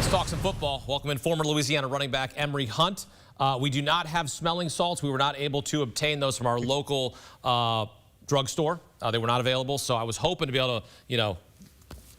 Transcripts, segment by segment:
Let's talk some football. Welcome in former Louisiana running back Emory Hunt. We do not have smelling salts. We were not able to obtain those from our local drugstore. They were not available, so I was hoping to be able to,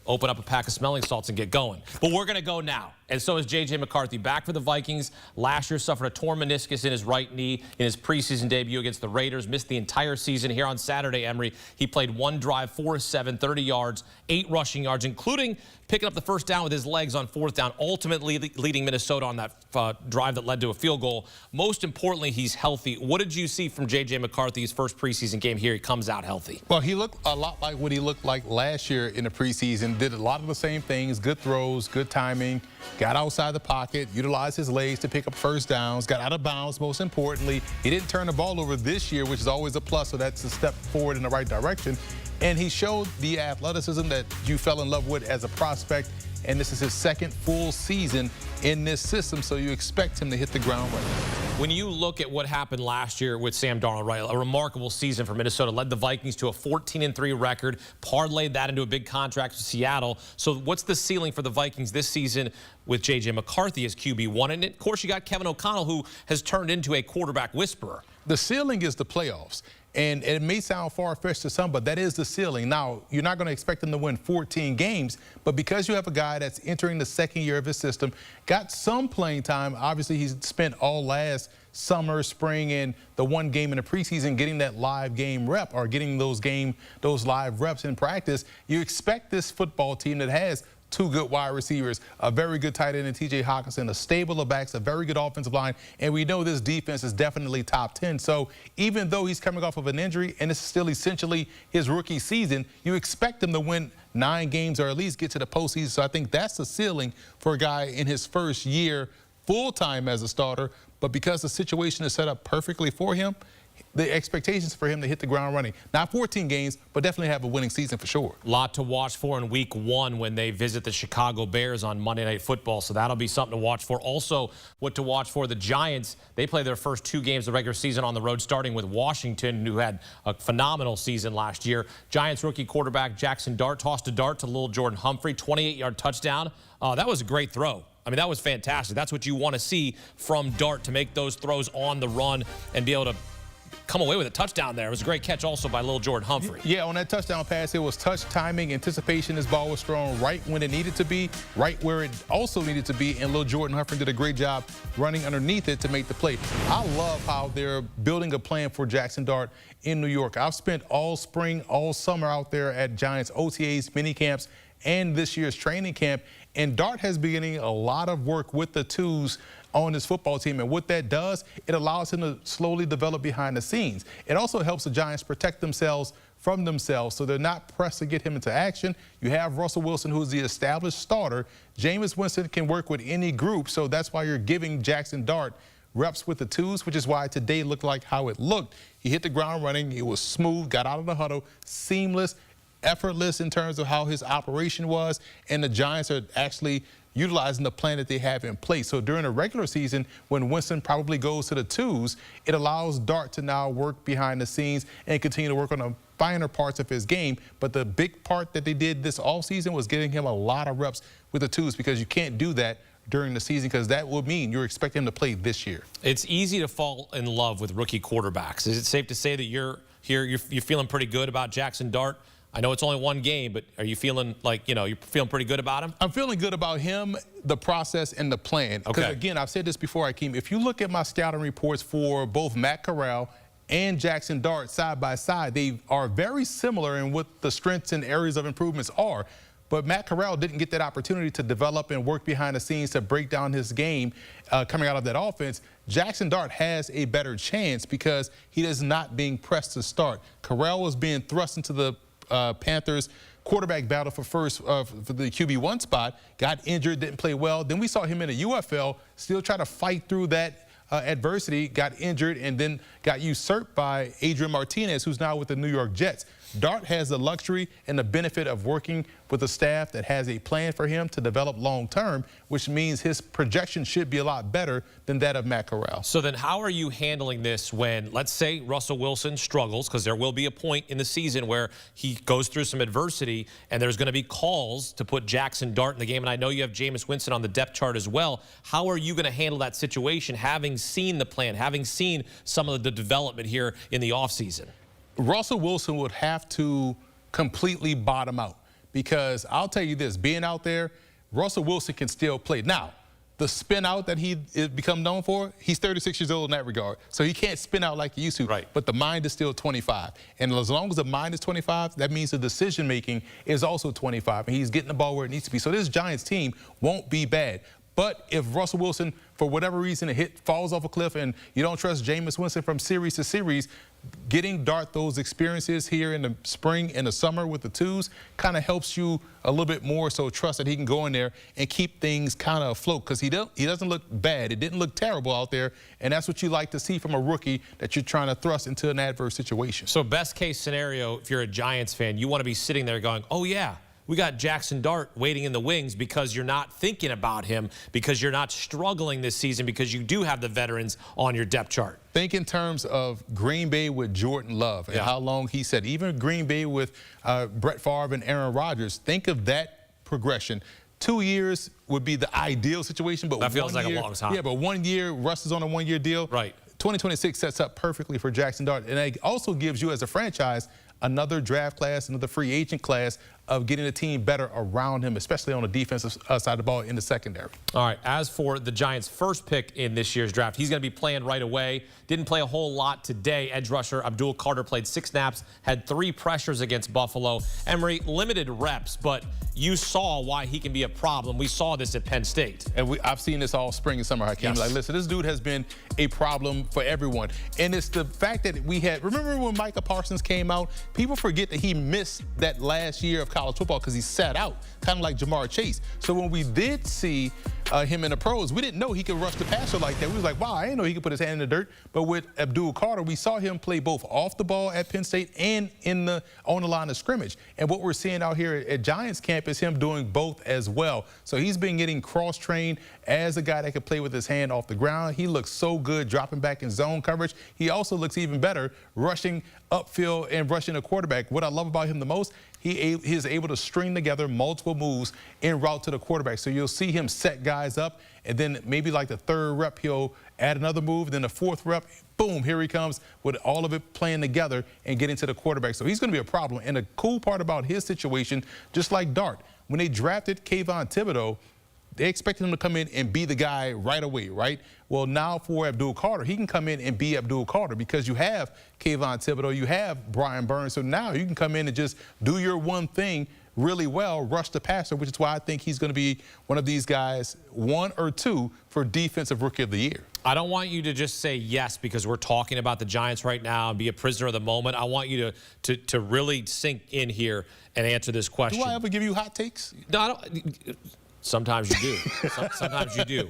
open up a pack of smelling salts and get going. But we're going to go now. And so is J.J. McCarthy, back for the Vikings. Last year suffered a torn meniscus in his right knee in his preseason debut against the Raiders. Missed the entire season. Here on Saturday, Emory, he played one drive, 4-7, 30 yards, 8 rushing yards, including picking up the first down with his legs on 4th down, ultimately leading Minnesota on that drive that led to a field goal. Most importantly, he's healthy. What did you see from J.J. McCarthy's first preseason game here? He comes out healthy. Well, he looked a lot like what he looked like last year in the preseason. Did a lot of the same things, good throws, good timing, got outside the pocket, utilized his legs to pick up first downs, got out of bounds, most importantly. He didn't turn the ball over this year, which is always a plus, so that's a step forward in the right direction. And he showed the athleticism that you fell in love with as a prospect, and this is his second full season in this system, so you expect him to hit the ground running. When you look at what happened last year with Sam Darnold, right, a remarkable season for Minnesota, led the Vikings to a 14-3 record, parlayed that into a big contract with Seattle. So what's the ceiling for the Vikings this season with J.J. McCarthy as QB1? And, of course, you got Kevin O'Connell, who has turned into a quarterback whisperer. The ceiling is the playoffs. And it may sound far-fetched to some, but that is the ceiling. Now, you're not going to expect them to win 14 games, but because you have a guy that's entering the second year of his system, got some playing time. Obviously, he's spent all last summer, spring, and the one game in the preseason getting that live game rep or getting those live reps in practice. You expect this football team that has 2 good wide receivers, a very good tight end in T.J. Hockenson, a stable of backs, a very good offensive line, and we know this defense is definitely top 10. So even though he's coming off of an injury and it's still essentially his rookie season, you expect him to win 9 games or at least get to the postseason. So I think that's the ceiling for a guy in his first year full-time as a starter. But because the situation is set up perfectly for him, the expectations for him to hit the ground running. Not 14 games, but definitely have a winning season for sure. A lot to watch for in week 1 when they visit the Chicago Bears on Monday Night Football, so that'll be something to watch for. Also, what to watch for, the Giants, they play their first 2 games of the regular season on the road, starting with Washington, who had a phenomenal season last year. Giants rookie quarterback Jaxson tossed a dart to little Jordan Humphrey, 28-yard touchdown. That was a great throw. I mean, that was fantastic. That's what you want to see from Dart, to make those throws on the run and be able to come away with a touchdown there. It was a great catch also by little Jordan Humphrey. Yeah, on that touchdown pass, it was touch, timing, anticipation. His ball was thrown right when it needed to be, right where it also needed to be, and little Jordan Humphrey did a great job running underneath it to make the play. I love how they're building a plan for Jaxson Dart in New York. I've spent all spring, all summer out there at Giants OTAs, mini camps, and this year's training camp, and Dart has been getting a lot of work with the twos on his football team, and what that does, it allows him to slowly develop behind the scenes. It also helps the Giants protect themselves from themselves, so they're not pressed to get him into action. You have Russell Wilson, who's the established starter. Jameis Winston can work with any group, so that's why you're giving Jaxson Dart reps with the twos, which is why today looked like how it looked. He hit the ground running. It was smooth, got out of the huddle, seamless, effortless in terms of how his operation was, and the Giants are actually utilizing the plan that they have in place. So during a regular season, when Winston probably goes to the twos, it allows Dart to now work behind the scenes and continue to work on the finer parts of his game. But the big part that they did this offseason was getting him a lot of reps with the twos, because you can't do that during the season, because that will mean you're expecting him to play this year. It's easy to fall in love with rookie quarterbacks. Is it safe to say that you're feeling pretty good about Jaxson Dart? I know it's only 1 game, but are you feeling like, you're feeling pretty good about him? I'm feeling good about him, the process, and the plan. Because, again, I've said this before, Akeem, if you look at my scouting reports for both Matt Corral and Jaxson Dart side by side, they are very similar in what the strengths and areas of improvements are. But Matt Corral didn't get that opportunity to develop and work behind the scenes to break down his game coming out of that offense. Jaxson Dart has a better chance because he is not being pressed to start. Corral was being thrust into the Panthers quarterback battle for the QB1 spot, got injured, didn't play well. Then we saw him in the UFL still try to fight through that adversity, got injured, and then got usurped by Adrian Martinez, who's now with the New York Jets. Dart has the luxury and the benefit of working with a staff that has a plan for him to develop long term, which means his projection should be a lot better than that of Matt Corral. So then how are you handling this when, let's say, Russell Wilson struggles, because there will be a point in the season where he goes through some adversity and there's going to be calls to put Jaxson Dart in the game, and I know you have Jameis Winston on the depth chart as well. How are you going to handle that situation, having seen the plan, having seen some of the development here in the offseason? Russell Wilson would have to completely bottom out, because I'll tell you this, being out there, Russell Wilson can still play. Now, the spin out that he become known for, he's 36 years old in that regard. So he can't spin out like he used to. Right. But the mind is still 25. And as long as the mind is 25, that means the decision making is also 25. And he's getting the ball where it needs to be. So this Giants team won't be bad. But if Russell Wilson, for whatever reason, falls off a cliff and you don't trust Jameis Winston from series to series, getting Dart those experiences here in the spring and the summer with the twos kind of helps you a little bit more, so trust that he can go in there and keep things kind of afloat, because he doesn't look bad. It didn't look terrible out there, and that's what you like to see from a rookie that you're trying to thrust into an adverse situation. So best case scenario, if you're a Giants fan, you want to be sitting there going, oh yeah, we got Jaxson Dart waiting in the wings, because you're not thinking about him, because you're not struggling this season, because you do have the veterans on your depth chart. Think in terms of Green Bay with Jordan Love and how long he said. Even Green Bay with Brett Favre and Aaron Rodgers. Think of that progression. 2 years would be the ideal situation, but that feels like a long time. Yeah, but 1 year, Russ is on a 1 year deal. Right. 2026 sets up perfectly for Jaxson Dart, and it also gives you as a franchise another draft class, another free agent class of getting the team better around him, especially on the defensive side of the ball in the secondary. All right, as for the Giants' first pick in this year's draft, he's going to be playing right away. Didn't play a whole lot today. Edge rusher Abdul Carter played 6 snaps, had 3 pressures against Buffalo. Emory, limited reps, but you saw why he can be a problem. We saw this at Penn State. And I've seen this all spring and summer, Hakeem. Yes. Like, listen, this dude has been a problem for everyone. And it's the fact that remember when Micah Parsons came out? People forget that he missed that last year of college football because he sat out, kind of like Jamar Chase. So when we did see him in the pros, we didn't know he could rush the passer like that. We was like, wow, I didn't know he could put his hand in the dirt. But with Abdul Carter, we saw him play both off the ball at Penn State and on the line of scrimmage. And what we're seeing out here at Giants camp is him doing both as well. So he's been getting cross-trained as a guy that can play with his hand off the ground. He looks so good dropping back in zone coverage. He also looks even better rushing upfield and rushing a quarterback. What I love about him the most, he is able to string together multiple moves en route to the quarterback. So you'll see him set guys up, and then maybe like the 3rd rep, he'll add another move. Then the 4th rep, boom, here he comes with all of it playing together and getting to the quarterback. So he's going to be a problem. And the cool part about his situation, just like Dart, when they drafted Kayvon Thibodeau, they expected him to come in and be the guy right away, right? Well, now for Abdul Carter, he can come in and be Abdul Carter because you have Kayvon Thibodeau, you have Brian Burns. So now you can come in and just do your one thing really well, rush the passer, which is why I think he's going to be one of these guys, 1 or 2 for Defensive Rookie of the Year. I don't want you to just say yes because we're talking about the Giants right now and be a prisoner of the moment. I want you to really sink in here and answer this question. Do I ever give you hot takes? No, I don't. Sometimes you do. Sometimes you do.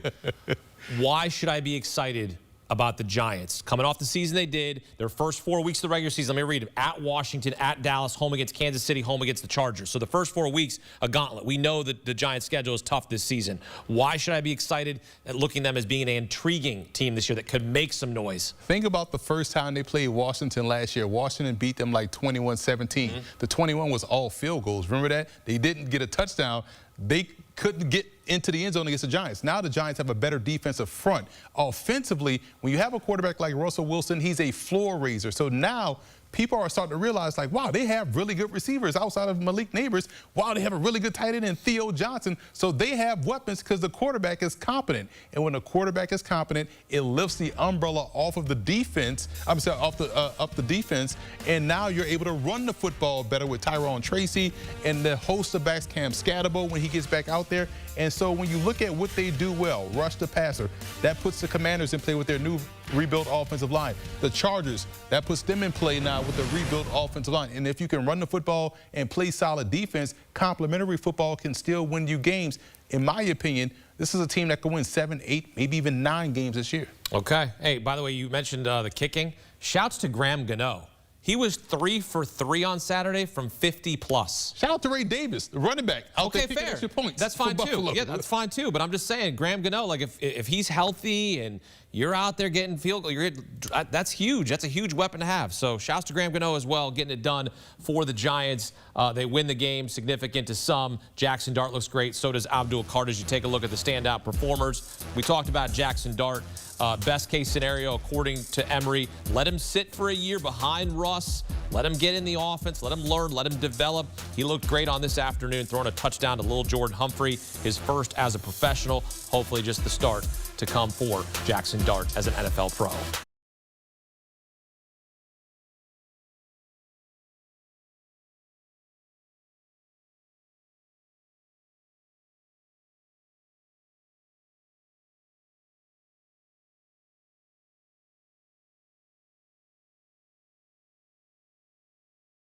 Why should I be excited about the Giants? Coming off the season they did, their first 4 weeks of the regular season, let me read them. At Washington, at Dallas, home against Kansas City, home against the Chargers. So the first 4 weeks, a gauntlet. We know that the Giants' schedule is tough this season. Why should I be excited at looking at them as being an intriguing team this year that could make some noise? Think about the first time they played Washington last year. Washington beat them like 21-17. The 21 was all field goals. Remember that? They didn't get a touchdown. They couldn't get into the end zone against the Giants. Now the Giants have a better defensive front. Offensively, when you have a quarterback like Russell Wilson, he's a floor raiser. So now people are starting to realize, like, wow, they have really good receivers outside of Malik Neighbors. Wow, they have a really good tight end in Theo Johnson. So they have weapons because the quarterback is competent. And when the quarterback is competent, it lifts the umbrella off of the defense. I'm sorry, up the defense. And now you're able to run the football better with Tyrone Tracy and the host of backs, Cam Scatterbo, when he gets back out there. And so when you look at what they do well, rush the passer, that puts the Commanders in play with their new rebuilt offensive line. The Chargers, that puts them in play now with the rebuilt offensive line. And if you can run the football and play solid defense, complementary football can still win you games. In my opinion, this is a team that can win 7, 8, maybe even 9 games this year. Okay. Hey, by the way, you mentioned the kicking. Shouts to Graham Gano. He was 3 for 3 on Saturday from 50+. Shout out to Ray Davis, the running back. Okay, fair. That's fine too. Yeah, that's fine too. But I'm just saying, Graham Gano, like if he's healthy and you're out there getting field goal, that's huge. That's a huge weapon to have. So shouts to Graham Gano as well, getting it done for the Giants. They win the game, significant to some. Jaxson Dart looks great. So does Abdul Carter. As you take a look at the standout performers, we talked about Jaxson Dart. Best case scenario, according to Emory, let him sit for a year behind Russ. Let him get in the offense. Let him learn. Let him develop. He looked great on this afternoon, throwing a touchdown to little Jordan Humphrey, his first as a professional. Hopefully just the start to come for Jaxson Dart as an NFL pro.